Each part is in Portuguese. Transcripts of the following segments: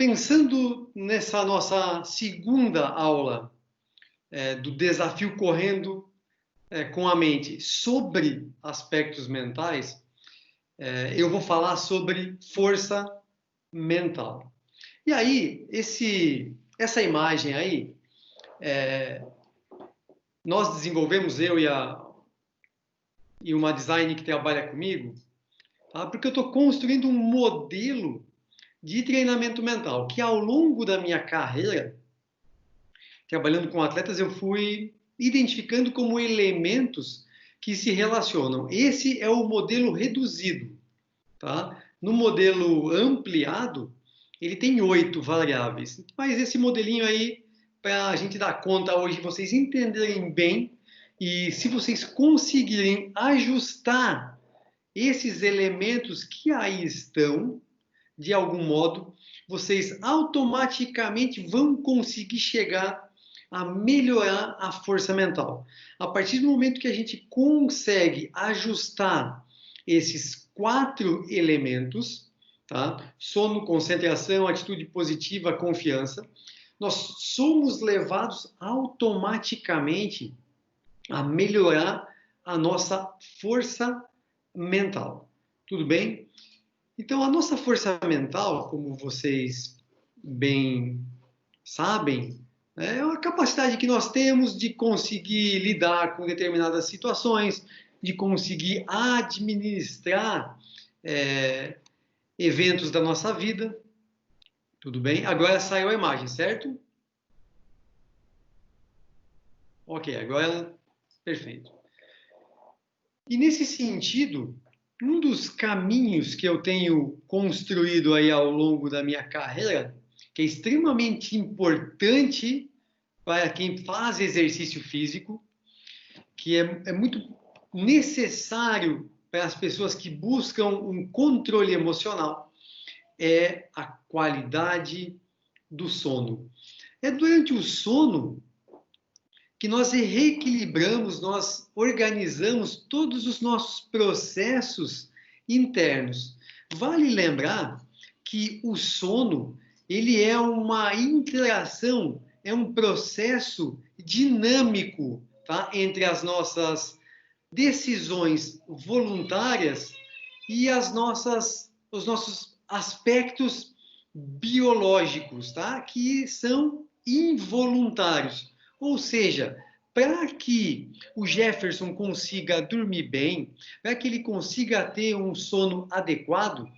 Pensando nessa nossa segunda aula do desafio correndo com a mente sobre aspectos mentais, eu vou falar sobre força mental. E aí, essa imagem aí, nós desenvolvemos, eu e uma designer que trabalha comigo, tá? Porque eu estou construindo um modelo de treinamento mental, que ao longo da minha carreira, trabalhando com atletas, eu fui identificando como elementos que se relacionam. Esse é o modelo reduzido, tá? No modelo ampliado, ele tem 8 variáveis. Mas esse modelinho aí, para a gente dar conta hoje, vocês entenderem bem, e se vocês conseguirem ajustar esses elementos que aí estão, de algum modo, vocês automaticamente vão conseguir chegar a melhorar a força mental. A partir do momento que a gente consegue ajustar esses 4 elementos, tá? Sono, concentração, atitude positiva, confiança, nós somos levados automaticamente a melhorar a nossa força mental. Tudo bem? Então, a nossa força mental, como vocês bem sabem, é uma capacidade que nós temos de conseguir lidar com determinadas situações, de conseguir administrar eventos da nossa vida. Tudo bem? Agora saiu a imagem, certo? Ok, agora perfeito. E nesse sentido, um dos caminhos que eu tenho construído aí ao longo da minha carreira, que é extremamente importante para quem faz exercício físico, que é muito necessário para as pessoas que buscam um controle emocional, é a qualidade do sono. É durante o sono que nós reequilibramos, nós organizamos todos os nossos processos internos. Vale lembrar que o sono, ele é uma interação, é um processo dinâmico, tá? Entre as nossas decisões voluntárias e os nossos aspectos biológicos, tá? Que são involuntários. Ou seja, para que o Jefferson consiga dormir bem, para que ele consiga ter um sono adequado,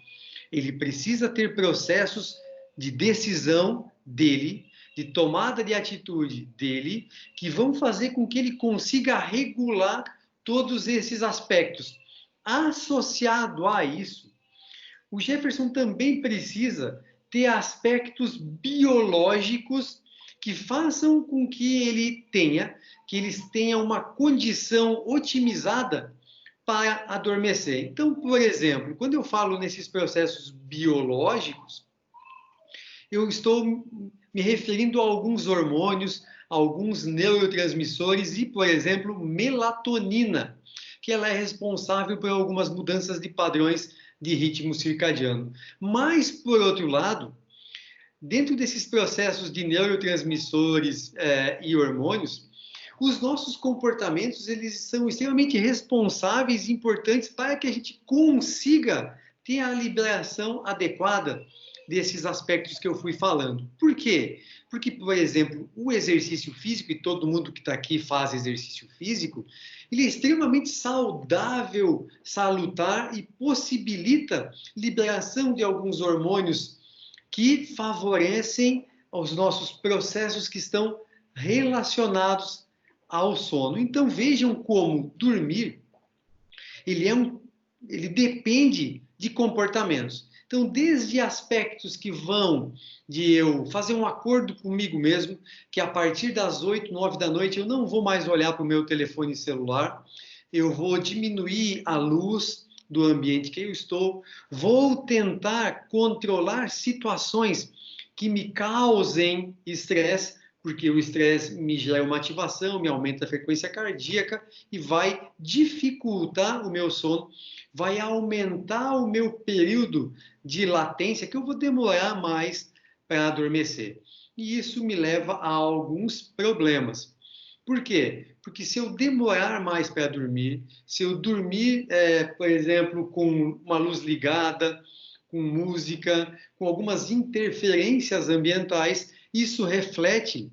ele precisa ter processos de decisão dele, de tomada de atitude dele, que vão fazer com que ele consiga regular todos esses aspectos. Associado a isso, o Jefferson também precisa ter aspectos biológicos que façam com que eles tenham uma condição otimizada para adormecer. Então, por exemplo, quando eu falo nesses processos biológicos, eu estou me referindo a alguns hormônios, alguns neurotransmissores e, por exemplo, melatonina, que ela é responsável por algumas mudanças de padrões de ritmo circadiano. Mas, por outro lado, dentro desses processos de neurotransmissores e hormônios, os nossos comportamentos eles são extremamente responsáveis e importantes para que a gente consiga ter a liberação adequada desses aspectos que eu fui falando. Por quê? Porque, por exemplo, o exercício físico, e todo mundo que está aqui faz exercício físico, ele é extremamente saudável, salutar e possibilita liberação de alguns hormônios que favorecem os nossos processos que estão relacionados ao sono. Então vejam como dormir ele depende de comportamentos. Então, desde aspectos que vão de eu fazer um acordo comigo mesmo, que a partir das 8, 9 da noite eu não vou mais olhar para o meu telefone celular, eu vou diminuir a luz do ambiente que eu estou, vou tentar controlar situações que me causem estresse, porque o estresse me gera uma ativação, me aumenta a frequência cardíaca e vai dificultar o meu sono, vai aumentar o meu período de latência, que eu vou demorar mais para adormecer. E isso me leva a alguns problemas. Por quê? Porque se eu demorar mais para dormir, se eu dormir, por exemplo, com uma luz ligada, com música, com algumas interferências ambientais, isso reflete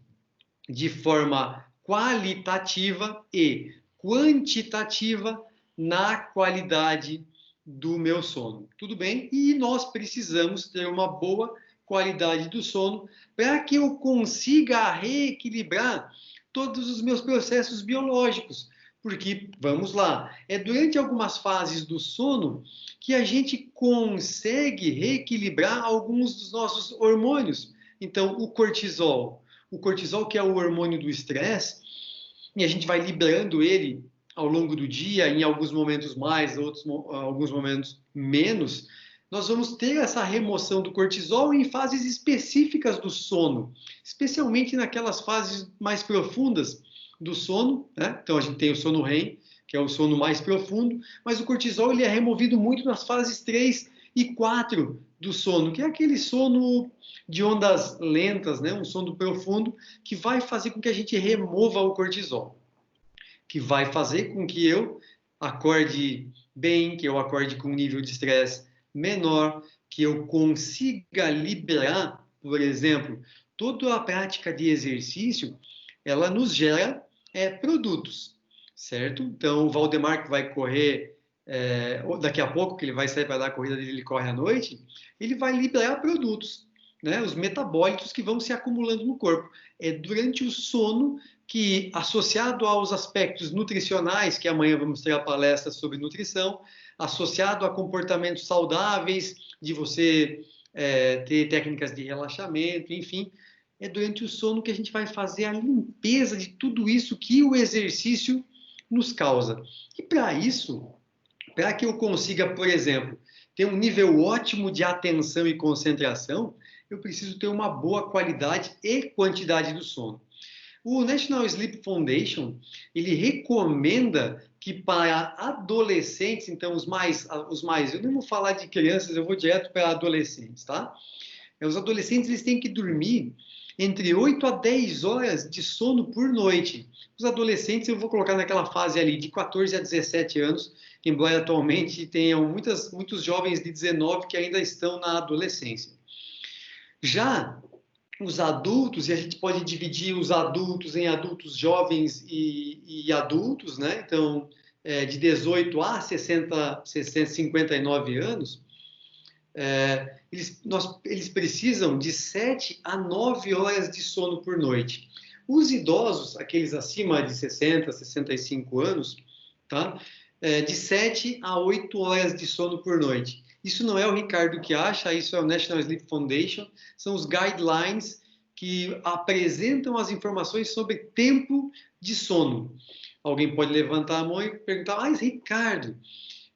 de forma qualitativa e quantitativa na qualidade do meu sono. Tudo bem? E nós precisamos ter uma boa qualidade do sono para que eu consiga reequilibrar todos os meus processos biológicos. Porque, vamos lá, é durante algumas fases do sono que a gente consegue reequilibrar alguns dos nossos hormônios. Então, o cortisol que é o hormônio do estresse, e a gente vai liberando ele ao longo do dia, em alguns momentos mais, alguns momentos menos, nós vamos ter essa remoção do cortisol em fases específicas do sono, especialmente naquelas fases mais profundas do sono, né? Então a gente tem o sono REM, que é o sono mais profundo, mas o cortisol ele é removido muito nas fases 3 e 4 do sono, que é aquele sono de ondas lentas, né? Um sono profundo, que vai fazer com que a gente remova o cortisol, que vai fazer com que eu acorde bem, que eu acorde com um nível de estresse menor, que eu consiga liberar, por exemplo, toda a prática de exercício, ela nos gera produtos, certo? Então, o Valdemar que vai correr daqui a pouco, que ele vai sair para dar a corrida dele, ele corre à noite, ele vai liberar produtos, né? Os metabólitos que vão se acumulando no corpo. É durante o sono que, associado aos aspectos nutricionais, que amanhã vamos ter a palestra sobre nutrição, associado a comportamentos saudáveis, de você ter técnicas de relaxamento, enfim, é durante o sono que a gente vai fazer a limpeza de tudo isso que o exercício nos causa. E para isso, para que eu consiga, por exemplo, ter um nível ótimo de atenção e concentração, eu preciso ter uma boa qualidade e quantidade do sono. O National Sleep Foundation, ele recomenda que para adolescentes, então os mais, eu não vou falar de crianças, eu vou direto para adolescentes, tá? Os adolescentes, eles têm que dormir entre 8 a 10 horas de sono por noite. Os adolescentes, eu vou colocar naquela fase ali de 14 a 17 anos, embora atualmente tenham muitos jovens de 19 que ainda estão na adolescência. Já os adultos, e a gente pode dividir os adultos em adultos jovens e adultos, né? Então, de 18 a 59 anos, eles precisam de 7 a 9 horas de sono por noite. Os idosos, aqueles acima de 60, 65 anos, tá? De 7 a 8 horas de sono por noite. Isso não é o Ricardo que acha, isso é o National Sleep Foundation, são os guidelines que apresentam as informações sobre tempo de sono. Alguém pode levantar a mão e perguntar, mas Ricardo,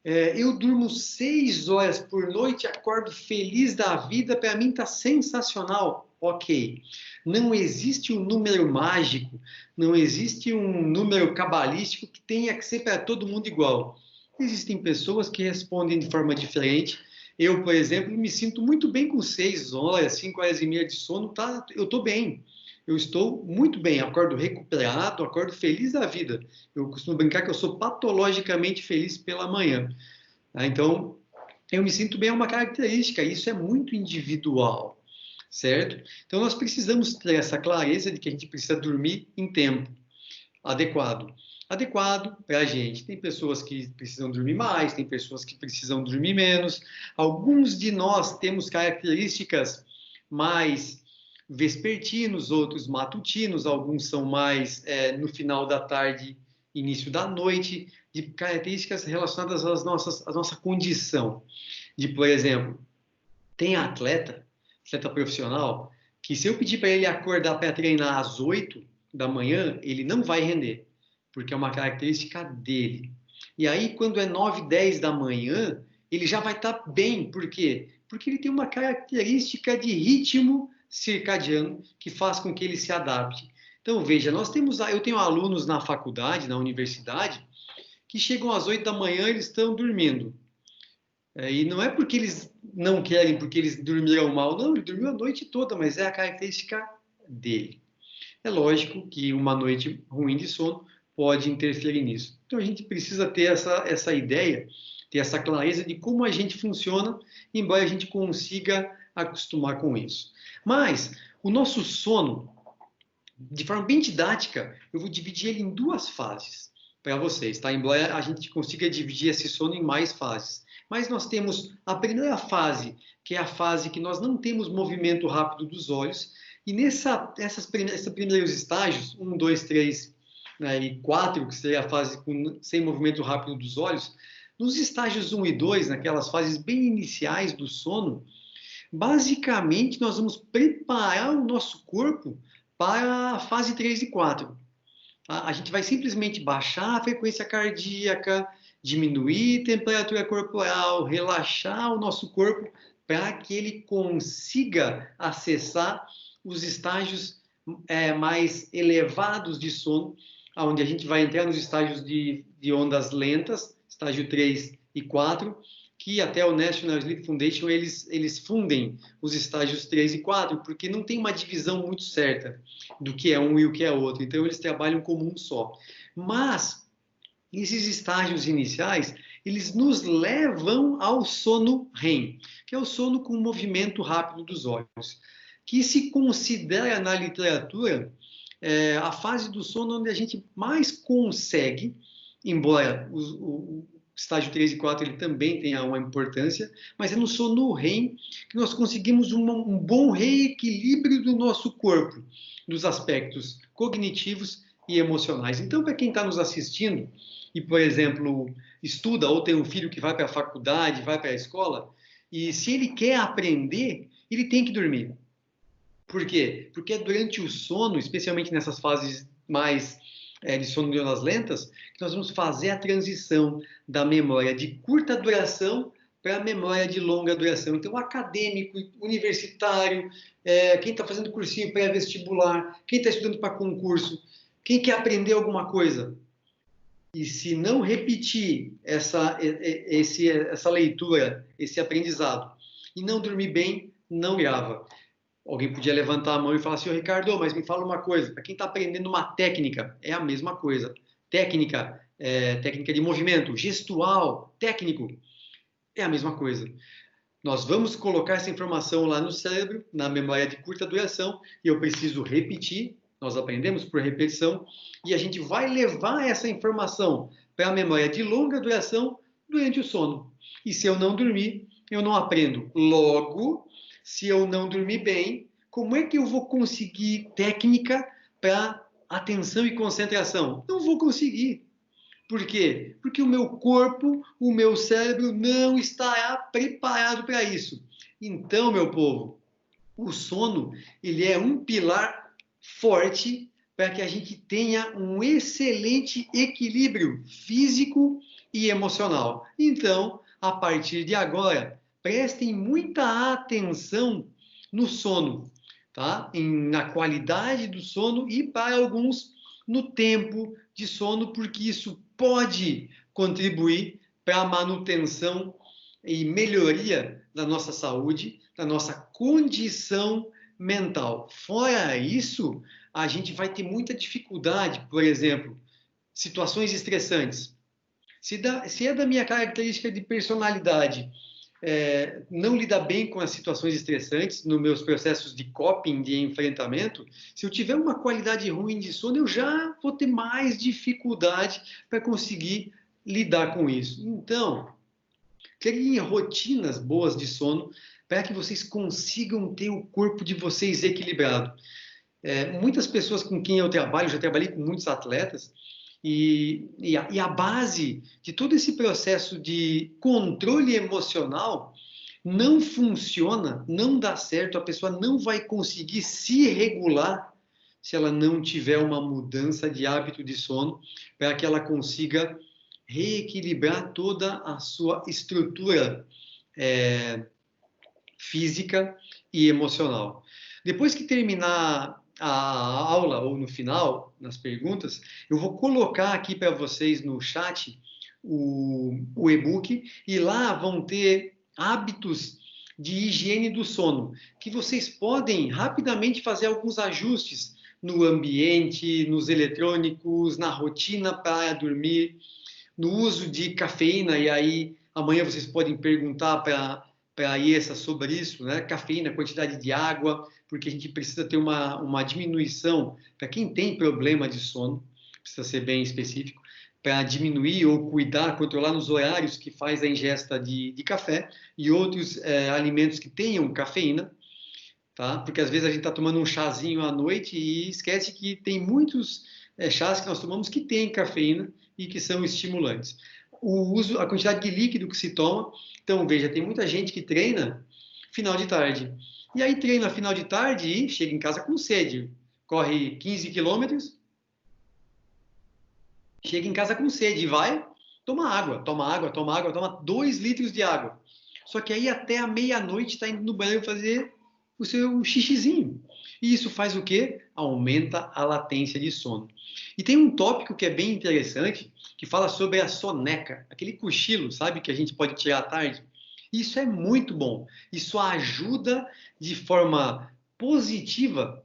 eu durmo 6 horas por noite, acordo feliz da vida, para mim está sensacional. Ok, não existe um número mágico, não existe um número cabalístico que tenha que ser para todo mundo igual. Existem pessoas que respondem de forma diferente. Eu, por exemplo, me sinto muito bem com 6 horas, 5 horas e meia de sono, tá? Eu estou bem. Eu estou muito bem, acordo recuperado, acordo feliz da vida. Eu costumo brincar que eu sou patologicamente feliz pela manhã. Então, eu me sinto bem, é uma característica, isso é muito individual, certo? Então, nós precisamos ter essa clareza de que a gente precisa dormir em tempo adequado. Adequado para a gente. Tem pessoas que precisam dormir mais, tem pessoas que precisam dormir menos. Alguns de nós temos características mais vespertinos, outros matutinos, alguns são mais no final da tarde, início da noite, de características relacionadas à nossa condição. De, por exemplo, tem atleta profissional, que se eu pedir para ele acordar para treinar às 8 da manhã, ele não vai render, porque é uma característica dele. E aí, quando é 9, 10 da manhã, ele já vai estar bem. Por quê? Porque ele tem uma característica de ritmo circadiano que faz com que ele se adapte. Então, veja, eu tenho alunos na faculdade, na universidade, que chegam às 8 da manhã, eles estão dormindo. E não é porque eles não querem, porque eles dormiram mal, não, ele dormiu a noite toda, mas é a característica dele. É lógico que uma noite ruim de sono pode interferir nisso. Então a gente precisa ter essa ideia, ter essa clareza de como a gente funciona, embora a gente consiga acostumar com isso. Mas o nosso sono, de forma bem didática, eu vou dividir ele em duas fases para vocês, tá? Embora a gente consiga dividir esse sono em mais fases. Mas nós temos a primeira fase, que é a fase que nós não temos movimento rápido dos olhos, e esses primeiros estágios, 1, 2, 3, né, e 4, que seria a fase sem movimento rápido dos olhos, nos estágios 1 e 2, naquelas fases bem iniciais do sono, basicamente nós vamos preparar o nosso corpo para a fase 3 e 4. A gente vai simplesmente baixar a frequência cardíaca, diminuir a temperatura corporal, relaxar o nosso corpo para que ele consiga acessar os estágios mais elevados de sono, onde a gente vai entrar nos estágios de ondas lentas, estágio 3 e 4, que até o National Sleep Foundation, eles fundem os estágios 3 e 4, porque não tem uma divisão muito certa do que é um e o que é outro. Então, eles trabalham como um só. Mas, esses estágios iniciais, eles nos levam ao sono REM, que é o sono com movimento rápido dos olhos, que se considera na literatura a fase do sono onde a gente mais consegue, embora o estágio 3 e 4 ele também tenha uma importância, mas é no sono REM que nós conseguimos um bom reequilíbrio do nosso corpo, dos aspectos cognitivos e emocionais. Então, para quem está nos assistindo e, por exemplo, estuda ou tem um filho que vai para a faculdade, vai para a escola, e se ele quer aprender, ele tem que dormir. Por quê? Porque é durante o sono, especialmente nessas fases mais de sono de ondas lentas, que nós vamos fazer a transição da memória de curta duração para a memória de longa duração. Então, o acadêmico, universitário, quem está fazendo cursinho pré-vestibular, quem está estudando para concurso, quem quer aprender alguma coisa, e se não repetir essa leitura, esse aprendizado, e não dormir bem, não grava. Alguém podia levantar a mão e falar assim, Ricardo, mas me fala uma coisa, para quem está aprendendo uma técnica, é a mesma coisa. Técnica de movimento, gestual, técnico, é a mesma coisa. Nós vamos colocar essa informação lá no cérebro, na memória de curta duração, e eu preciso repetir, nós aprendemos por repetição, e a gente vai levar essa informação para a memória de longa duração durante o sono. E se eu não dormir, eu não aprendo. Logo, se eu não dormir bem, como é que eu vou conseguir técnica para atenção e concentração? Não vou conseguir. Por quê? Porque o meu corpo, o meu cérebro não estará preparado para isso. Então, meu povo, o sono, ele é um pilar forte para que a gente tenha um excelente equilíbrio físico e emocional. Então, a partir de agora, prestem muita atenção no sono, tá? Na qualidade do sono e, para alguns, no tempo de sono, porque isso pode contribuir para a manutenção e melhoria da nossa saúde, da nossa condição mental. Fora isso, a gente vai ter muita dificuldade, por exemplo, situações estressantes. Se é da minha característica de personalidade não lidar bem com as situações estressantes nos meus processos de coping, de enfrentamento, se eu tiver uma qualidade ruim de sono, eu já vou ter mais dificuldade para conseguir lidar com isso. Então, criem rotinas boas de sono para que vocês consigam ter o corpo de vocês equilibrado. Muitas pessoas com quem eu trabalho, já trabalhei com muitos atletas, e a base de todo esse processo de controle emocional não funciona, não dá certo, a pessoa não vai conseguir se regular se ela não tiver uma mudança de hábito de sono para que ela consiga reequilibrar toda a sua estrutura física e emocional. Depois que terminar a aula, ou no final, nas perguntas, eu vou colocar aqui para vocês no chat o e-book, e lá vão ter hábitos de higiene do sono, que vocês podem rapidamente fazer alguns ajustes no ambiente, nos eletrônicos, na rotina para dormir, no uso de cafeína, e aí amanhã vocês podem perguntar para a IESA sobre isso, né? Cafeína, quantidade de água, porque a gente precisa ter uma diminuição, para quem tem problema de sono, precisa ser bem específico, para diminuir ou cuidar, controlar nos horários que faz a ingesta de café e outros alimentos que tenham cafeína, tá? Porque às vezes a gente está tomando um chazinho à noite e esquece que tem muitos chás que nós tomamos que têm cafeína e que são estimulantes. O uso, a quantidade de líquido que se toma. Então, veja, tem muita gente que treina final de tarde. E aí treina final de tarde e chega em casa com sede. Corre 15 quilômetros, chega em casa com sede e vai, toma água, toma água, toma água, toma 2 litros de água. Só que aí até a meia-noite está indo no banheiro fazer o seu xixizinho. E isso faz o quê? Aumenta a latência de sono. E tem um tópico que é bem interessante, que fala sobre a soneca, aquele cochilo, sabe, que a gente pode tirar à tarde. Isso é muito bom. Isso ajuda de forma positiva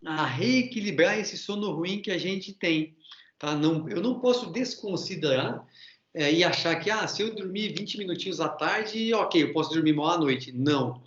a reequilibrar esse sono ruim que a gente tem. Tá? Não, eu não posso desconsiderar e achar que se eu dormir 20 minutinhos à tarde, ok, eu posso dormir mal à noite. Não.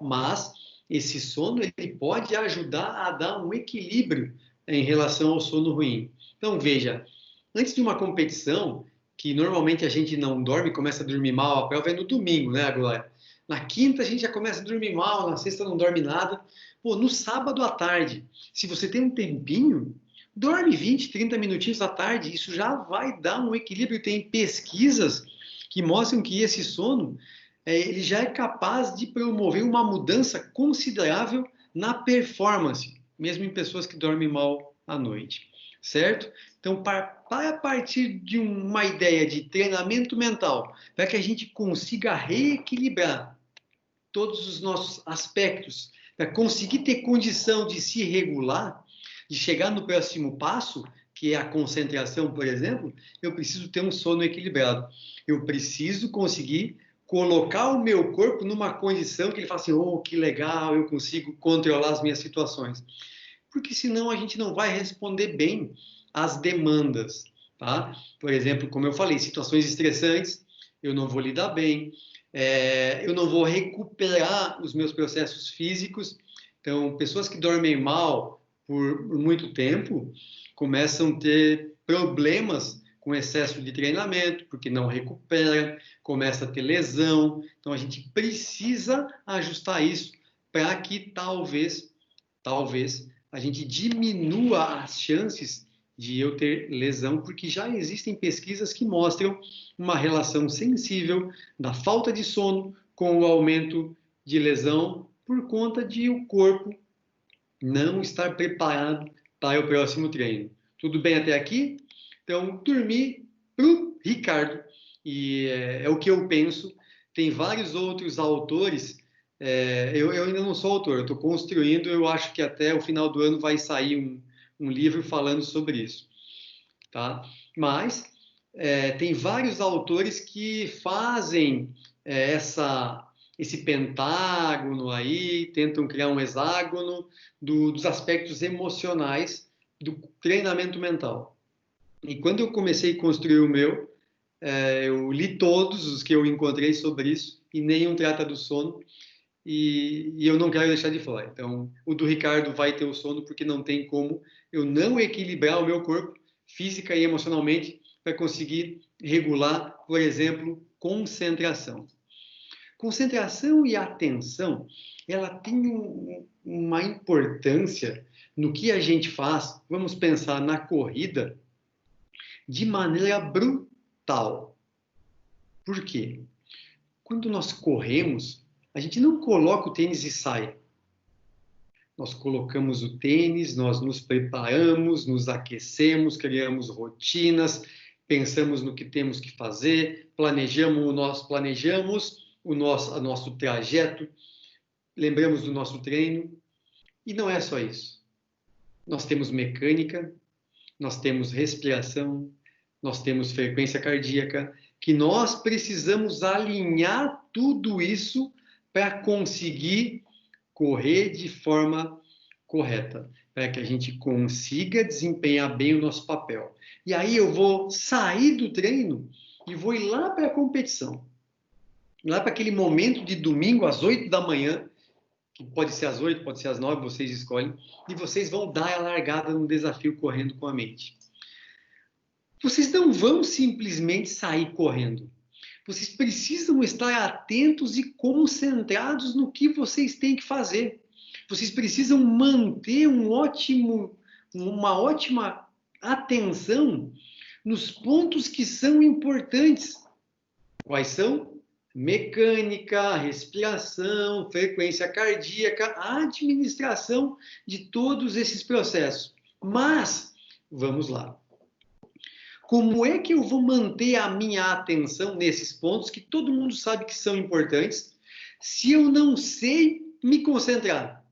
Mas esse sono ele pode ajudar a dar um equilíbrio em relação ao sono ruim. Então, veja, antes de uma competição, que normalmente a gente não dorme, começa a dormir mal, a prova é no domingo, né, agora? Na quinta a gente já começa a dormir mal, na sexta não dorme nada. Pô, no sábado à tarde, se você tem um tempinho, dorme 20, 30 minutinhos à tarde, isso já vai dar um equilíbrio. Tem pesquisas que mostram que esse sono ele já é capaz de promover uma mudança considerável na performance, mesmo em pessoas que dormem mal à noite, certo? Então, para partir de uma ideia de treinamento mental, para que a gente consiga reequilibrar todos os nossos aspectos, para conseguir ter condição de se regular, de chegar no próximo passo, que é a concentração, por exemplo, eu preciso ter um sono equilibrado. Eu preciso conseguir colocar o meu corpo numa condição que ele fala assim, oh, que legal, eu consigo controlar as minhas situações. Porque senão a gente não vai responder bem às demandas, tá? Por exemplo, como eu falei, situações estressantes, eu não vou lidar bem, eu não vou recuperar os meus processos físicos. Então, pessoas que dormem mal por muito tempo começam a ter problemas com excesso de treinamento, porque não recupera, começa a ter lesão. Então, a gente precisa ajustar isso para que talvez, a gente diminua as chances de eu ter lesão, porque já existem pesquisas que mostram uma relação sensível da falta de sono com o aumento de lesão por conta de o corpo não estar preparado para o próximo treino. Tudo bem até aqui? Então, dormir para o Ricardo, e é o que eu penso. Tem vários outros autores, eu ainda não sou autor, eu estou construindo, eu acho que até o final do ano vai sair um livro falando sobre isso. Tá? Mas tem vários autores que fazem esse pentágono aí, tentam criar um hexágono dos aspectos emocionais do treinamento mental. E quando eu comecei a construir o meu, eu li todos os que eu encontrei sobre isso e nenhum trata do sono e eu não quero deixar de fora. Então, o do Ricardo vai ter o sono porque não tem como eu não equilibrar o meu corpo física e emocionalmente para conseguir regular, por exemplo, concentração. Concentração e atenção, ela tem uma importância no que a gente faz, vamos pensar na corrida, de maneira brutal. Por quê? Quando nós corremos, a gente não coloca o tênis e sai. Nós colocamos o tênis, nós nos preparamos, nos aquecemos, criamos rotinas, pensamos no que temos que fazer, planejamos o nosso trajeto, lembramos do nosso treino. E não é só isso. Nós temos mecânica, nós temos respiração, nós temos frequência cardíaca, que nós precisamos alinhar tudo isso para conseguir correr de forma correta, para que a gente consiga desempenhar bem o nosso papel. E aí eu vou sair do treino e vou ir lá para a competição. Lá para aquele momento de domingo, às 8 da manhã, que pode ser às 8, pode ser às 9, vocês escolhem, e vocês vão dar a largada no desafio correndo com a mente. Vocês não vão simplesmente sair correndo. Vocês precisam estar atentos e concentrados no que vocês têm que fazer. Vocês precisam manter uma ótima atenção nos pontos que são importantes. Quais são? Mecânica, respiração, frequência cardíaca, a administração de todos esses processos. Mas, vamos lá. Como é que eu vou manter a minha atenção nesses pontos que todo mundo sabe que são importantes, se eu não sei me concentrar?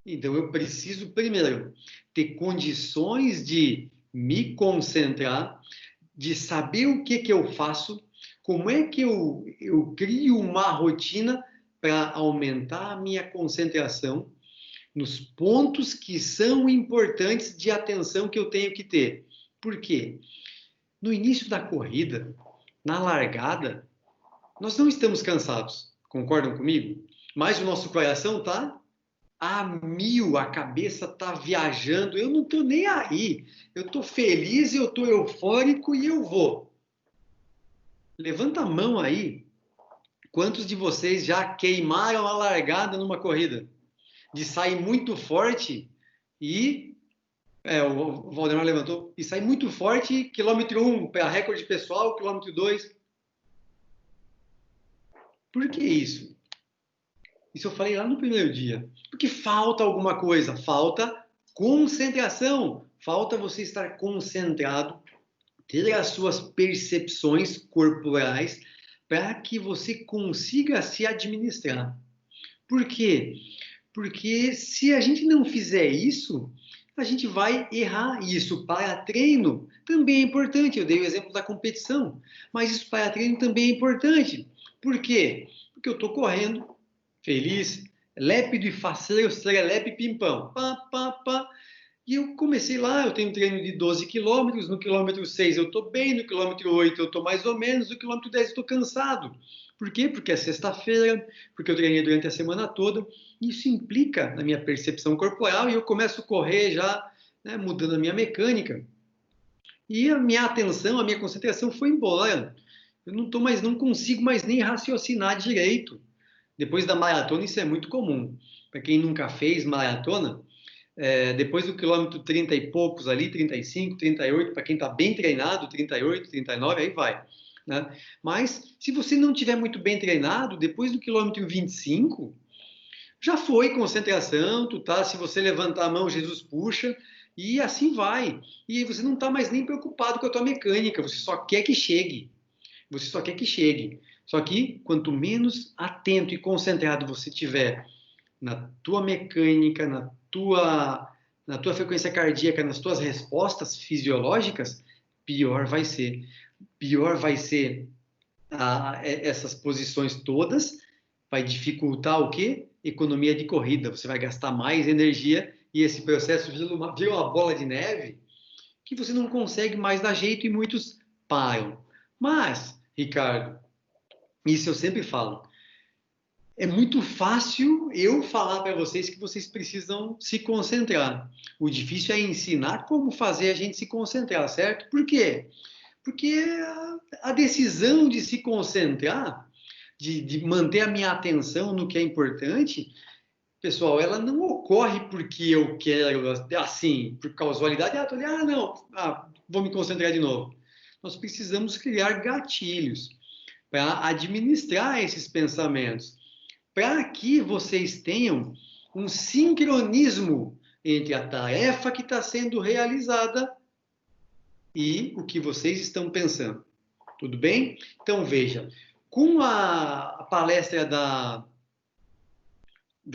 Então, eu preciso, primeiro, ter condições de me concentrar, de saber o que eu faço, como é que eu crio uma rotina para aumentar a minha concentração nos pontos que são importantes de atenção que eu tenho que ter. Por quê? No início da corrida, na largada, nós não estamos cansados, concordam comigo? Mas o nosso coração está a mil, a cabeça está viajando, eu não estou nem aí. Eu estou feliz, eu estou eufórico e eu vou. Levanta a mão aí, quantos de vocês já queimaram a largada numa corrida? De sair muito forte e... o Valdemar levantou. E sair muito forte, quilômetro 1 para recorde pessoal, quilômetro 2. Por que isso? Isso eu falei lá no primeiro dia. Porque falta alguma coisa, falta concentração. Falta você estar concentrado, ter as suas percepções corporais para que você consiga se administrar. Por quê? Porque se a gente não fizer isso, a gente vai errar. E isso para treino também é importante. Eu dei o exemplo da competição, mas isso para treino também é importante. Por quê? Porque eu estou correndo, feliz, lépido e faceiro, serelepe, pimpão. Pá, pá, pá. E eu comecei lá, eu tenho um treino de 12 quilômetros, no quilômetro 6 eu estou bem, no quilômetro 8 eu estou mais ou menos, no quilômetro 10 eu estou cansado. Por quê? Porque é sexta-feira, porque eu treinei durante a semana toda. Isso implica na minha percepção corporal e eu começo a correr já, né, mudando a minha mecânica. E a minha atenção, a minha concentração foi embora. Eu não consigo mais nem raciocinar direito. Depois da maratona, isso é muito comum. Para quem nunca fez maratona, depois do quilômetro 30 e poucos ali, 35, 38, para quem está bem treinado, 38, 39, aí vai. Né? Mas, se você não tiver muito bem treinado, depois do quilômetro 25, já foi concentração, se você levantar a mão, Jesus puxa, e assim vai. E aí você não está mais nem preocupado com a tua mecânica, você só quer que chegue. Você só quer que chegue. Só que, quanto menos atento e concentrado você tiver na tua mecânica, na tua frequência cardíaca, nas tuas respostas fisiológicas, pior vai ser. Pior vai ser essas posições todas, vai dificultar o quê? Economia de corrida. Você vai gastar mais energia e esse processo vira uma bola de neve que você não consegue mais dar jeito e muitos param. Mas, Ricardo, isso eu sempre falo, é muito fácil eu falar para vocês que vocês precisam se concentrar. O difícil é ensinar como fazer a gente se concentrar, certo? Por quê? Porque a decisão de se concentrar, de manter a minha atenção no que é importante, pessoal, ela não ocorre porque eu quero, assim, por causalidade, vou me concentrar de novo. Nós precisamos criar gatilhos para administrar esses pensamentos, para que vocês tenham um sincronismo entre a tarefa que está sendo realizada e o que vocês estão pensando. Tudo bem? Então, veja, com a palestra da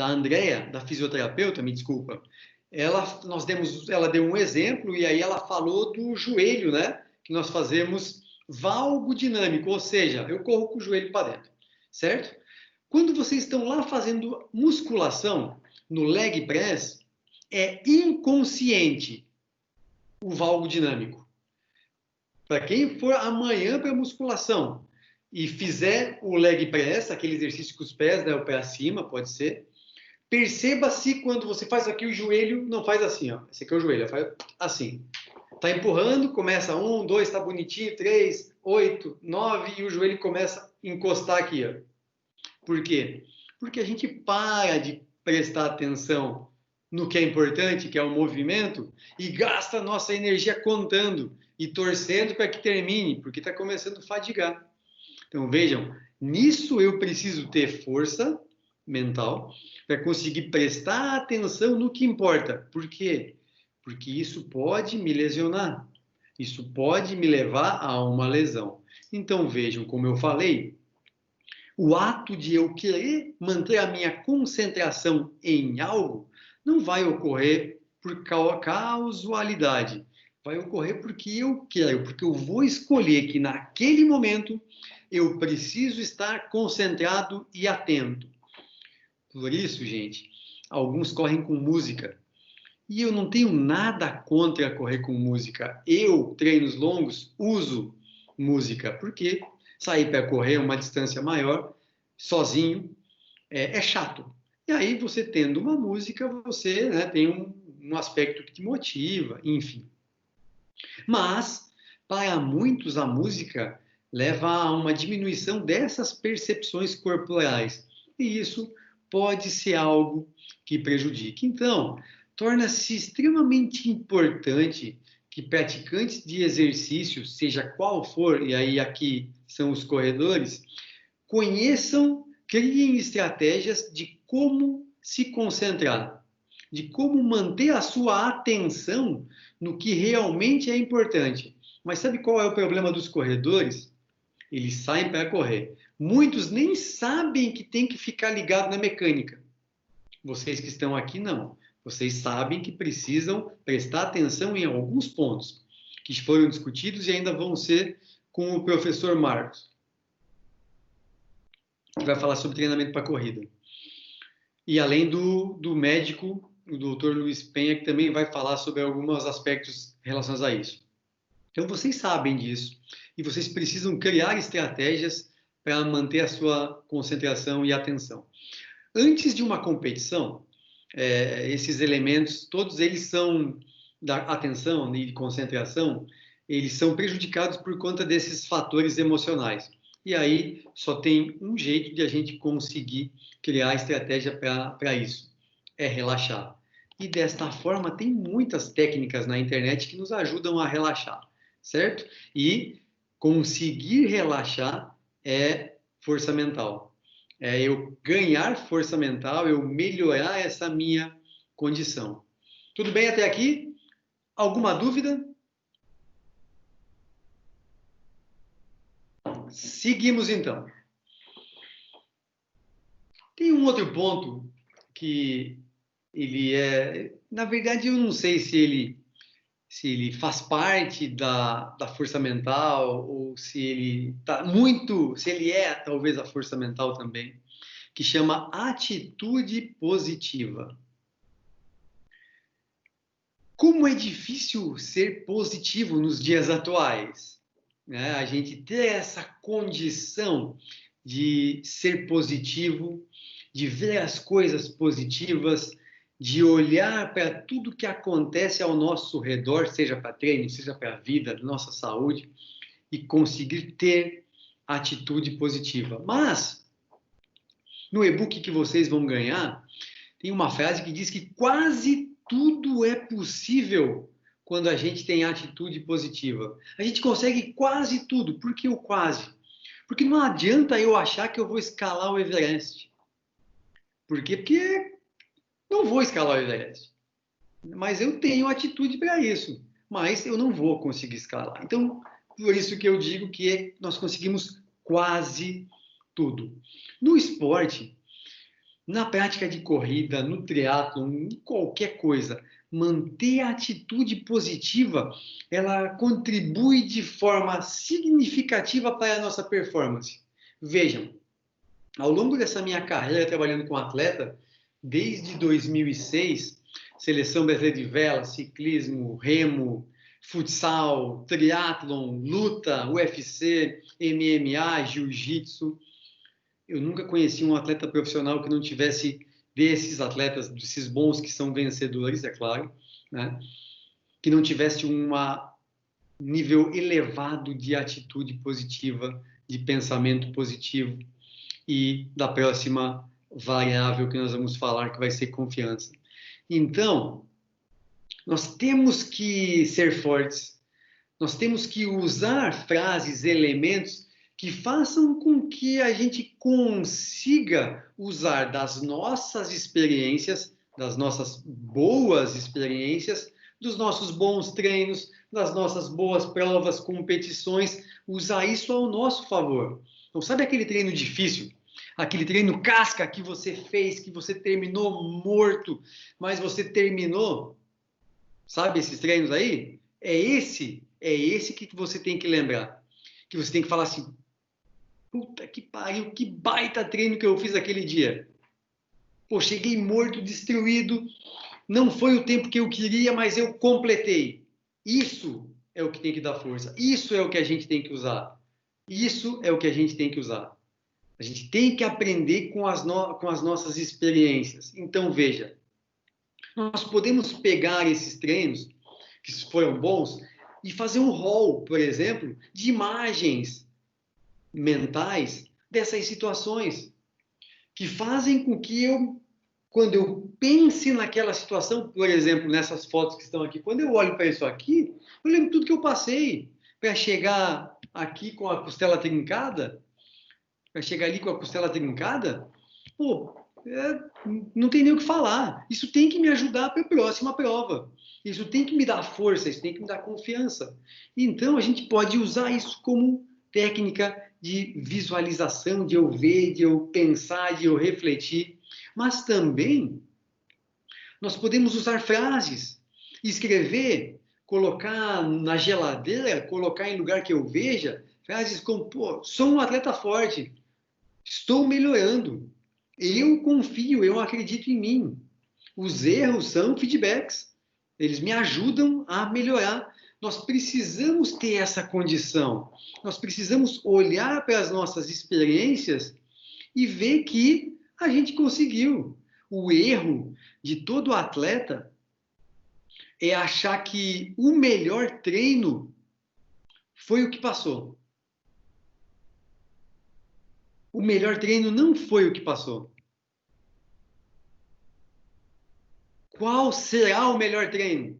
Andrea, da fisioterapeuta, me desculpa, ela deu um exemplo e aí ela falou do joelho, né? Que nós fazemos valgo dinâmico, ou seja, eu corro com o joelho para dentro, certo? Quando vocês estão lá fazendo musculação no leg press, é inconsciente o valgo dinâmico. Para quem for amanhã para musculação e fizer o leg press, aquele exercício com os pés, né, o pé acima, pode ser, perceba se quando você faz aqui o joelho, não faz assim, ó. Esse aqui é o joelho, faz assim. Tá empurrando, começa 1, 2, tá bonitinho, 3, 8, 9 e o joelho começa a encostar aqui, ó. Por quê? Porque a gente para de prestar atenção no que é importante, que é o movimento, e gasta nossa energia contando e torcendo para que termine, porque está começando a fadigar. Então vejam, nisso eu preciso ter força mental para conseguir prestar atenção no que importa. Por quê? Porque isso pode me lesionar. Isso pode me levar a uma lesão. Então vejam, como eu falei, o ato de eu querer manter a minha concentração em algo não vai ocorrer por causalidade. Vai ocorrer porque eu quero, porque eu vou escolher que naquele momento eu preciso estar concentrado e atento. Por isso, gente, alguns correm com música. E eu não tenho nada contra correr com música. Eu, treinos longos, uso música, porque sair para correr uma distância maior, sozinho, é chato. E aí, você tendo uma música, você, né, tem um aspecto que te motiva, enfim. Mas, para muitos, a música leva a uma diminuição dessas percepções corporais. E isso pode ser algo que prejudique. Então, torna-se extremamente importante que praticantes de exercício, seja qual for, e aí aqui são os corredores, conheçam, criem estratégias de como se concentrar, de como manter a sua atenção no que realmente é importante. Mas sabe qual é o problema dos corredores? Eles saem para correr. Muitos nem sabem que tem que ficar ligado na mecânica. Vocês que estão aqui, não. Vocês sabem que precisam prestar atenção em alguns pontos que foram discutidos e ainda vão ser com o professor Marcos, que vai falar sobre treinamento para corrida. E além do médico, o doutor Luiz Penha, que também vai falar sobre alguns aspectos relacionados a isso. Então, vocês sabem disso e vocês precisam criar estratégias para manter a sua concentração e atenção. Antes de uma competição, esses elementos, todos eles são da atenção e de concentração, eles são prejudicados por conta desses fatores emocionais. E aí só tem um jeito de a gente conseguir criar estratégia para isso, é relaxar. E desta forma tem muitas técnicas na internet que nos ajudam a relaxar, certo? E conseguir relaxar é força mental. É eu ganhar força mental, eu melhorar essa minha condição. Tudo bem até aqui? Alguma dúvida? Seguimos então. Tem um outro ponto que ele na verdade eu não sei se ele faz parte da força mental ou se ele se ele é talvez a força mental também, que chama atitude positiva. Como é difícil ser positivo nos dias atuais, né? A gente ter essa condição de ser positivo, de ver as coisas positivas, de olhar para tudo que acontece ao nosso redor, seja para treino, seja para a vida, nossa saúde, e conseguir ter atitude positiva. Mas, no e-book que vocês vão ganhar, tem uma frase que diz que quase tudo é possível quando a gente tem atitude positiva. A gente consegue quase tudo. Por que o quase? Porque não adianta eu achar que eu vou escalar o Everest. Por quê? Porque não vou escalar o Everest. Mas eu tenho atitude para isso. Mas eu não vou conseguir escalar. Então, por isso que eu digo que nós conseguimos quase tudo. No esporte, na prática de corrida, no triatlo, em qualquer coisa, manter a atitude positiva, ela contribui de forma significativa para a nossa performance. Vejam, ao longo dessa minha carreira trabalhando com atleta, desde 2006, seleção brasileira de vela, ciclismo, remo, futsal, triatlon, luta, UFC, MMA, jiu-jitsu, eu nunca conheci um atleta profissional que não tivesse desses atletas, desses bons que são vencedores, é claro, né? Que não tivesse um nível elevado de atitude positiva, de pensamento positivo e da próxima variável que nós vamos falar, que vai ser confiança. Então, nós temos que ser fortes, nós temos que usar frases, elementos que façam com que a gente consiga usar das nossas experiências, das nossas boas experiências, dos nossos bons treinos, das nossas boas provas, competições, usar isso ao nosso favor. Então, sabe aquele treino difícil? Aquele treino casca que você fez, que você terminou morto, mas você terminou? Sabe esses treinos aí? É esse que você tem que lembrar. Que você tem que falar assim, puta que pariu, que baita treino que eu fiz aquele dia. Pô, cheguei morto, destruído, não foi o tempo que eu queria, mas eu completei. Isso é o que tem que dar força. Isso é o que a gente tem que usar. Isso é o que a gente tem que usar. A gente tem que aprender com as nossas experiências. Então, veja, nós podemos pegar esses treinos, que foram bons, e fazer um rol, por exemplo, de imagens mentais dessas situações, que fazem com que eu, quando eu pense naquela situação, por exemplo, nessas fotos que estão aqui, quando eu olho para isso aqui, eu lembro tudo que eu passei para chegar aqui com a costela trincada, para chegar ali com a costela trincada, pô, não tem nem o que falar. Isso tem que me ajudar para a próxima prova. Isso tem que me dar força, isso tem que me dar confiança. Então, a gente pode usar isso como técnica de visualização, de eu ver, de eu pensar, de eu refletir. Mas também, nós podemos usar frases, escrever, colocar na geladeira, colocar em lugar que eu veja, frases como, pô, sou um atleta forte, estou melhorando, eu confio, eu acredito em mim. Os erros são feedbacks, eles me ajudam a melhorar. Nós precisamos ter essa condição, nós precisamos olhar para as nossas experiências e ver que a gente conseguiu. O erro de todo atleta é achar que o melhor treino foi o que passou. O melhor treino não foi o que passou. Qual será o melhor treino?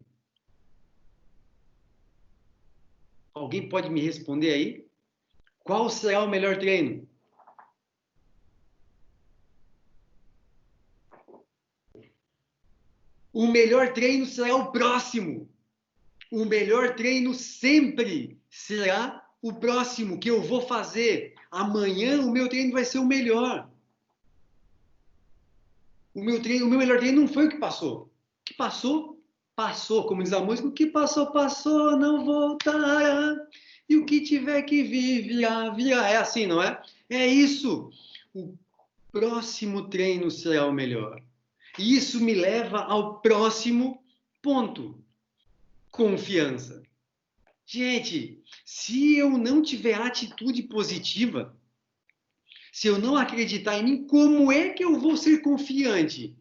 Alguém pode me responder aí? Qual será o melhor treino? O melhor treino será o próximo. O melhor treino sempre será o próximo que eu vou fazer. Amanhã o meu treino vai ser o melhor. O meu melhor treino não foi o que passou. O que passou, passou. Como diz a música, o que passou, passou, não voltará. E o que tiver que vir, virá, virá. É assim, não é? É isso. O próximo treino será o melhor. E isso me leva ao próximo ponto. Confiança. Gente, se eu não tiver atitude positiva, se eu não acreditar em mim, como é que eu vou ser confiante?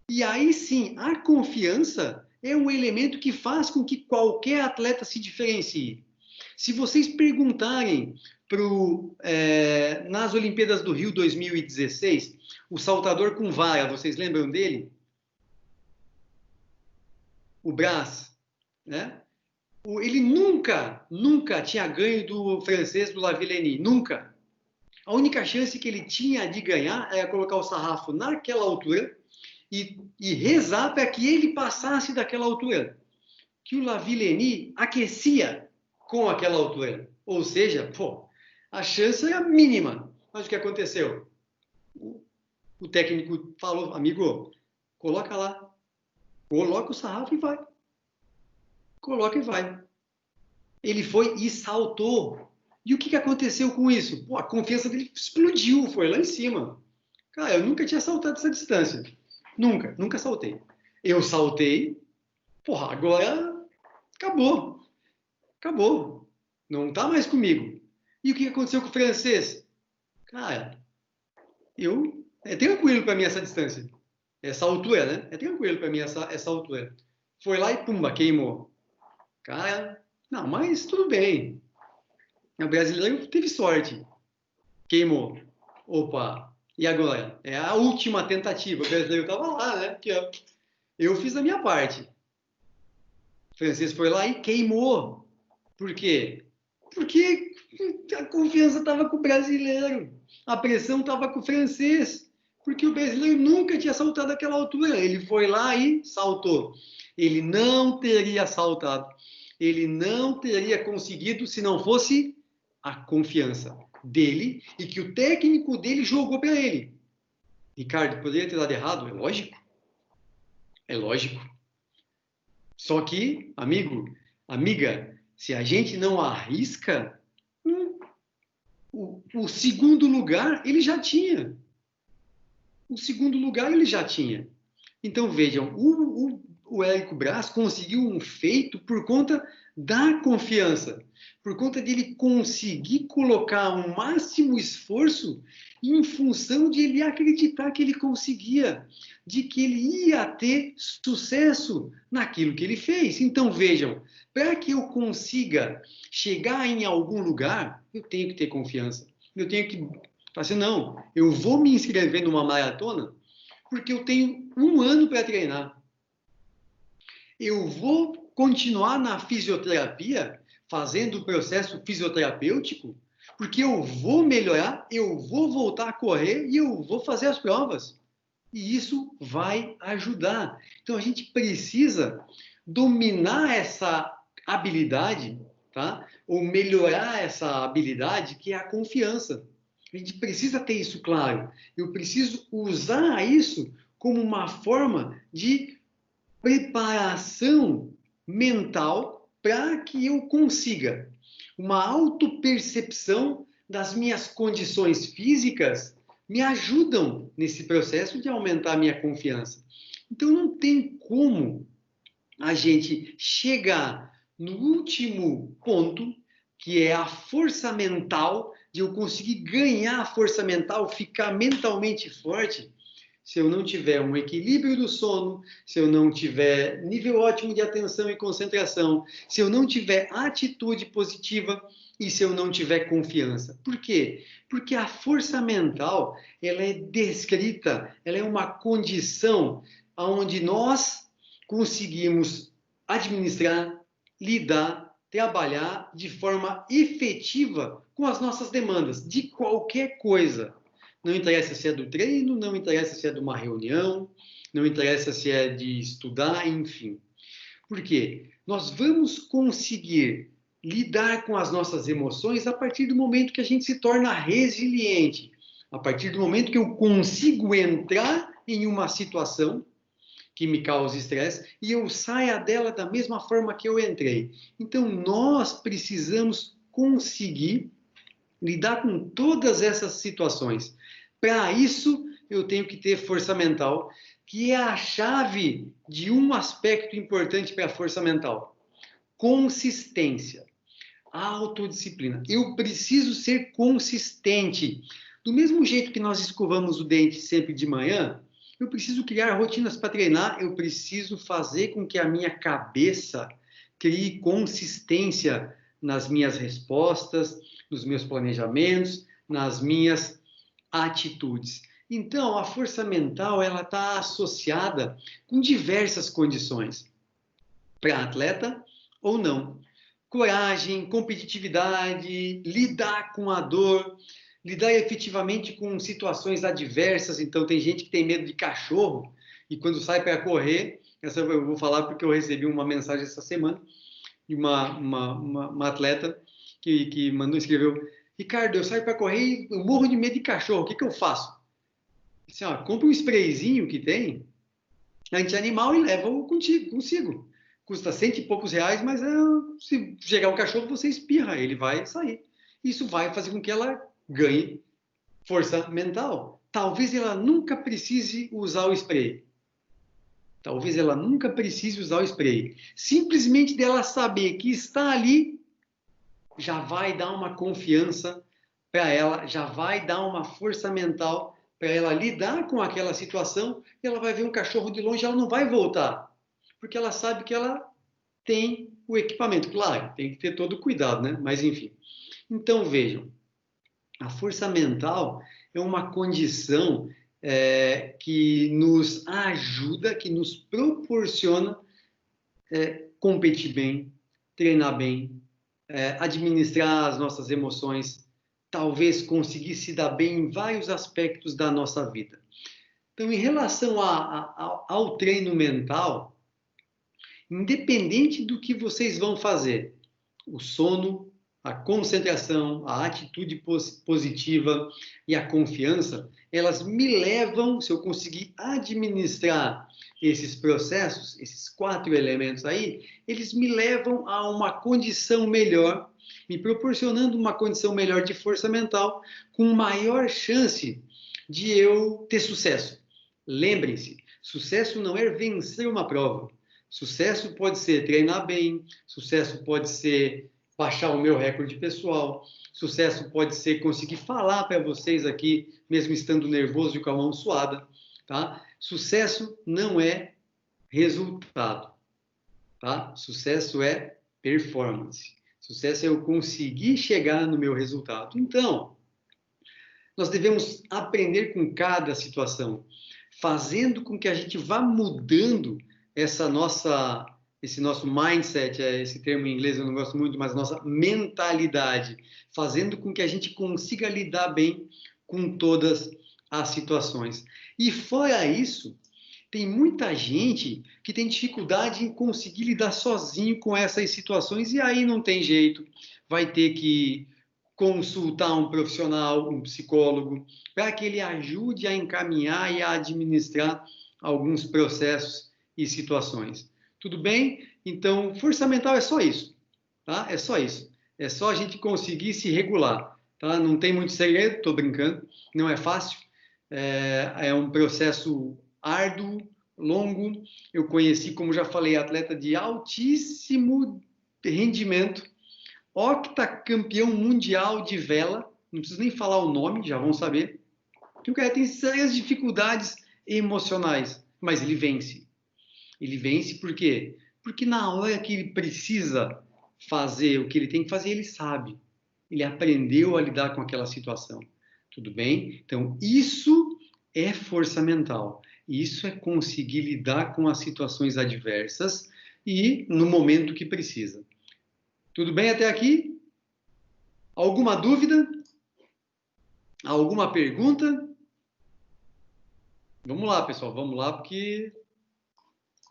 E aí sim, a confiança é um elemento que faz com que qualquer atleta se diferencie. Se vocês perguntarem nas Olimpíadas do Rio 2016, o saltador com vara, vocês lembram dele? O Brás, né? Ele nunca tinha ganho do francês do Lavillenie, nunca. A única chance que ele tinha de ganhar era colocar o sarrafo naquela altura e rezar para que ele passasse daquela altura. Que o Lavillenie aquecia com aquela altura. Ou seja, pô, a chance era mínima. Mas o que aconteceu? O técnico falou, amigo, coloca lá. Coloca o sarrafo e vai. Coloca e vai. Ele foi e saltou. E o que aconteceu com isso? Pô, a confiança dele explodiu, foi lá em cima. Cara, eu nunca tinha saltado essa distância. Nunca saltei. Eu saltei, porra, agora acabou. Acabou. Não tá mais comigo. E o que aconteceu com o francês? Cara, é tranquilo para mim essa distância. Essa altura, né? É tranquilo para mim essa altura. Foi lá e pumba, queimou. Cara, não, mas tudo bem. O brasileiro teve sorte. Queimou. Opa, e agora? É a última tentativa. O brasileiro estava lá, né? Porque, ó, eu fiz a minha parte. O francês foi lá e queimou. Por quê? Porque a confiança estava com o brasileiro. A pressão estava com o francês. Porque o brasileiro nunca tinha saltado aquela altura. Ele foi lá e saltou. Ele não teria saltado. Ele não teria conseguido se não fosse a confiança dele e que o técnico dele jogou para ele. Ricardo, poderia ter dado errado? É lógico. É lógico. Só que, amigo, amiga, se a gente não arrisca, o segundo lugar ele já tinha. O segundo lugar ele já tinha. Então vejam, o Érico Braz conseguiu um feito por conta da confiança, por conta de ele conseguir colocar um máximo esforço em função de ele acreditar que ele conseguia, de que ele ia ter sucesso naquilo que ele fez. Então vejam, para que eu consiga chegar em algum lugar, eu tenho que ter confiança. Eu tenho que falar assim, não, eu vou me inscrever numa maratona porque eu tenho um ano para treinar. Eu vou continuar na fisioterapia, fazendo o processo fisioterapêutico, porque eu vou melhorar, eu vou voltar a correr e eu vou fazer as provas. E isso vai ajudar. Então a gente precisa dominar essa habilidade, tá? Ou melhorar essa habilidade que é a confiança. A gente precisa ter isso claro. Eu preciso usar isso como uma forma de preparação mental para que eu consiga uma autopercepção das minhas condições físicas me ajudam nesse processo de aumentar a minha confiança. Então não tem como a gente chegar no último ponto, que é a força mental, de eu conseguir ganhar a força mental, ficar mentalmente forte, se eu não tiver um equilíbrio do sono, se eu não tiver nível ótimo de atenção e concentração, se eu não tiver atitude positiva e se eu não tiver confiança. Por quê? Porque a força mental, ela é descrita, ela é uma condição onde nós conseguimos administrar, lidar, trabalhar de forma efetiva com as nossas demandas, de qualquer coisa. Não interessa se é do treino, não interessa se é de uma reunião, não interessa se é de estudar, enfim. Por quê? Nós vamos conseguir lidar com as nossas emoções a partir do momento que a gente se torna resiliente. A partir do momento que eu consigo entrar em uma situação que me causa estresse e eu saia dela da mesma forma que eu entrei. Então, nós precisamos conseguir lidar com todas essas situações. Para isso, eu tenho que ter força mental, que é a chave de um aspecto importante para a força mental: consistência, autodisciplina. Eu preciso ser consistente. Do mesmo jeito que nós escovamos o dente sempre de manhã, eu preciso criar rotinas para treinar, eu preciso fazer com que a minha cabeça crie consistência nas minhas respostas, nos meus planejamentos, nas minhas atitudes. Então, a força mental ela está associada com diversas condições, para atleta ou não. Coragem, competitividade, lidar com a dor, lidar efetivamente com situações adversas. Então, tem gente que tem medo de cachorro e quando sai para correr, essa eu vou falar porque eu recebi uma mensagem essa semana de uma atleta que mandou, escreveu: Ricardo, eu saio para correr e eu morro de medo de cachorro, o que eu faço? Assim, ó, compra um sprayzinho que tem anti-animal e leva-o consigo. Custa cento e poucos reais, mas se chegar um cachorro, você espirra, ele vai sair. Isso vai fazer com que ela ganhe força mental. Talvez ela nunca precise usar o spray. Talvez ela nunca precise usar o spray. Simplesmente dela saber que está ali, já vai dar uma confiança para ela, já vai dar uma força mental para ela lidar com aquela situação. E ela vai ver um cachorro de longe, ela não vai voltar, porque ela sabe que ela tem o equipamento. Claro, tem que ter todo o cuidado, né? Mas enfim. Então vejam, a força mental é uma condição que nos ajuda, que nos proporciona competir bem, treinar bem, administrar as nossas emoções, talvez conseguir se dar bem em vários aspectos da nossa vida. Então, em relação ao treino mental, independente do que vocês vão fazer, o sono, a concentração, a atitude positiva e a confiança, elas me levam, se eu conseguir administrar esses processos, esses 4 elementos aí, eles me levam a uma condição melhor, me proporcionando uma condição melhor de força mental, com maior chance de eu ter sucesso. Lembrem-se, sucesso não é vencer uma prova. Sucesso pode ser treinar bem, sucesso pode ser baixar o meu recorde pessoal, sucesso pode ser conseguir falar para vocês aqui, mesmo estando nervoso e com a mão suada, tá? Sucesso não é resultado, tá? Sucesso é performance. Sucesso é eu conseguir chegar no meu resultado. Então, nós devemos aprender com cada situação, fazendo com que a gente vá mudando esse nosso mindset, esse termo em inglês eu não gosto muito, mas nossa mentalidade, fazendo com que a gente consiga lidar bem com todas as situações. E fora isso, tem muita gente que tem dificuldade em conseguir lidar sozinho com essas situações e aí não tem jeito, vai ter que consultar um profissional, um psicólogo, para que ele ajude a encaminhar e a administrar alguns processos e situações. Tudo bem? Então, força mental é só isso, tá? É só isso. É só a gente conseguir se regular, tá? Não tem muito segredo, estou brincando, não é fácil. É um processo árduo, longo. Eu conheci, como já falei, atleta de altíssimo rendimento, octacampeão mundial de vela, não preciso nem falar o nome, já vão saber, que o cara tem sérias dificuldades emocionais, mas ele vence. Ele vence por quê? Porque na hora que ele precisa fazer o que ele tem que fazer, ele sabe. Ele aprendeu a lidar com aquela situação. Tudo bem? Então, isso é força mental. Isso é conseguir lidar com as situações adversas e no momento que precisa. Tudo bem até aqui? Alguma dúvida? Alguma pergunta? Vamos lá, pessoal, vamos lá, porque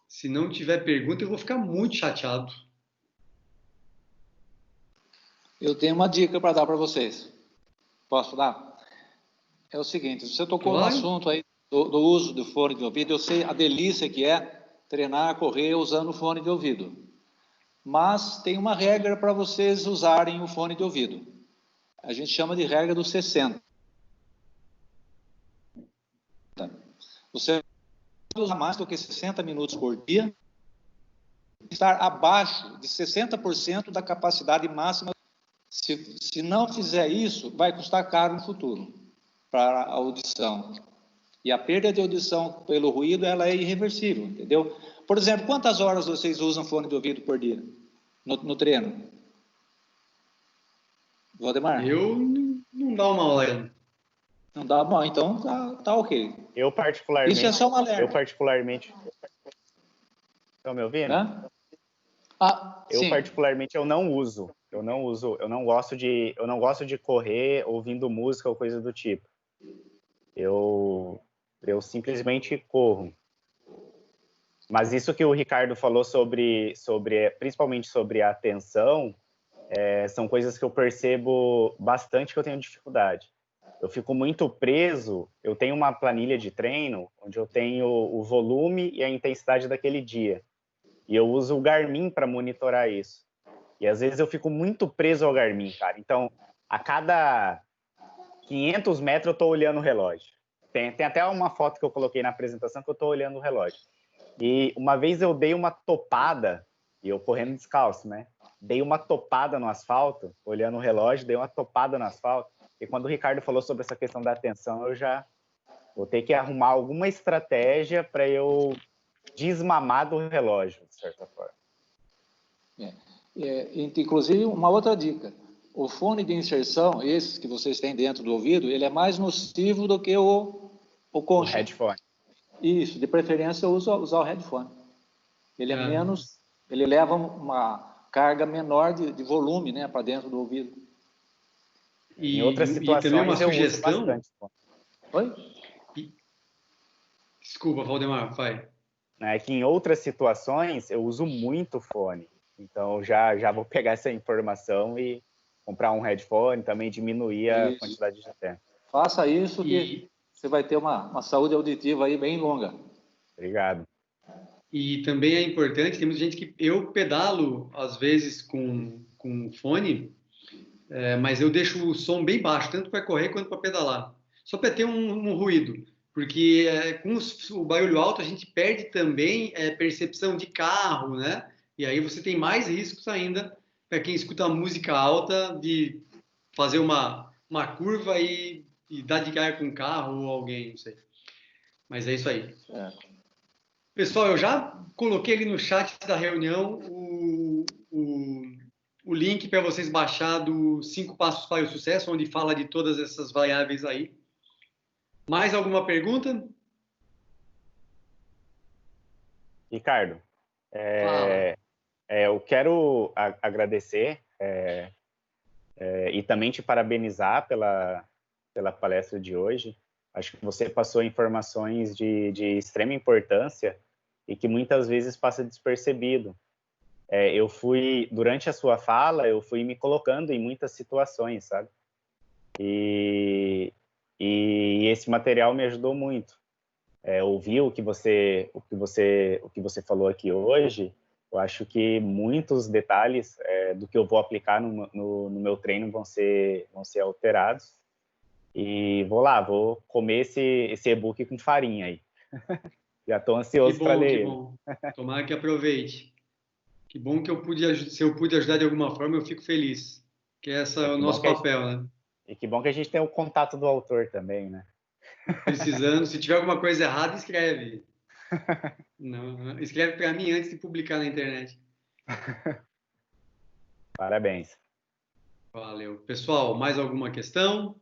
se não tiver pergunta, eu vou ficar muito chateado. Eu tenho uma dica para dar para vocês. Posso dar? É o seguinte, você tocou no assunto aí do uso do fone de ouvido, eu sei a delícia que é treinar, correr usando o fone de ouvido. Mas tem uma regra para vocês usarem o fone de ouvido. A gente chama de regra dos 60. Você não usa mais do que 60 minutos por dia, estar abaixo de 60% da capacidade máxima. Se não fizer isso, vai custar caro no futuro para a audição. E a perda de audição pelo ruído, ela é irreversível, entendeu? Por exemplo, quantas horas vocês usam fone de ouvido por dia no treino? Valdemar? Eu não dá uma hora. Não dá? Bom, então tá ok. Eu particularmente... Isso é só um alerta. Eu particularmente... Estão me ouvindo? Sim. Particularmente, eu não uso. Eu não gosto de correr ouvindo música ou coisa do tipo. Eu simplesmente corro. Mas isso que o Ricardo falou principalmente sobre a atenção, são coisas que eu percebo bastante que eu tenho dificuldade. eu fico muito preso. Eu tenho uma planilha de treino onde eu tenho o volume e a intensidade daquele dia. E eu uso o Garmin para monitorar isso. E às vezes eu fico muito preso ao Garmin, cara. Então, a cada 500 metros eu estou olhando o relógio. Tem até uma foto que eu coloquei na apresentação que eu estou olhando o relógio. E uma vez eu dei uma topada, e eu correndo descalço, né? Dei uma topada no asfalto, olhando o relógio, dei uma topada no asfalto. E quando o Ricardo falou sobre essa questão da atenção, eu já vou ter que arrumar alguma estratégia para eu desmamar do relógio, de certa forma. Inclusive, uma outra dica. O fone de inserção, esses que vocês têm dentro do ouvido, ele é mais nocivo do que o concha. O headphone. Isso, de preferência usar o headphone. Ele é menos, ele leva uma carga menor de volume, né, para dentro do ouvido. Em outras situações, também uma eu sugestão. uso bastante. Oi? Desculpa, Valdemar, vai. É que em outras situações eu uso muito fone. Então já vou pegar essa informação e comprar um headphone, também diminuir a quantidade de tempo. Faça isso que você vai ter uma saúde auditiva aí bem longa. Obrigado. E também é importante, tem muita gente que eu pedalo às vezes com fone, mas eu deixo o som bem baixo, tanto para correr quanto para pedalar, só para ter um ruído, porque com o barulho alto a gente perde também percepção de carro, né? E aí você tem mais riscos ainda para quem escuta música alta de fazer uma curva e dar de cara com um carro ou alguém, não sei. Mas é isso aí. Pessoal, eu já coloquei ali no chat da reunião o link para vocês baixar do 5 Passos para o Sucesso, onde fala de todas essas variáveis aí. Mais alguma pergunta? Ricardo, eu quero agradecer e também te parabenizar pela palestra de hoje. Acho que você passou informações de extrema importância e que muitas vezes passa despercebido. Durante a sua fala, eu fui me colocando em muitas situações, sabe? E esse material me ajudou muito. Ouvir o que você falou aqui hoje, eu acho que muitos detalhes do que eu vou aplicar no meu treino vão ser alterados. E vou comer esse e-book com farinha aí. Já estou ansioso para ler ele. Que bom. Tomara que aproveite. Que bom que se eu pude ajudar de alguma forma, eu fico feliz. Que esse é o nosso papel, né? E que bom que a gente tem o contato do autor também, né? Precisando, se tiver alguma coisa errada, escreve. Não, escreve para mim antes de publicar na internet. Parabéns. Valeu. Pessoal, mais alguma questão?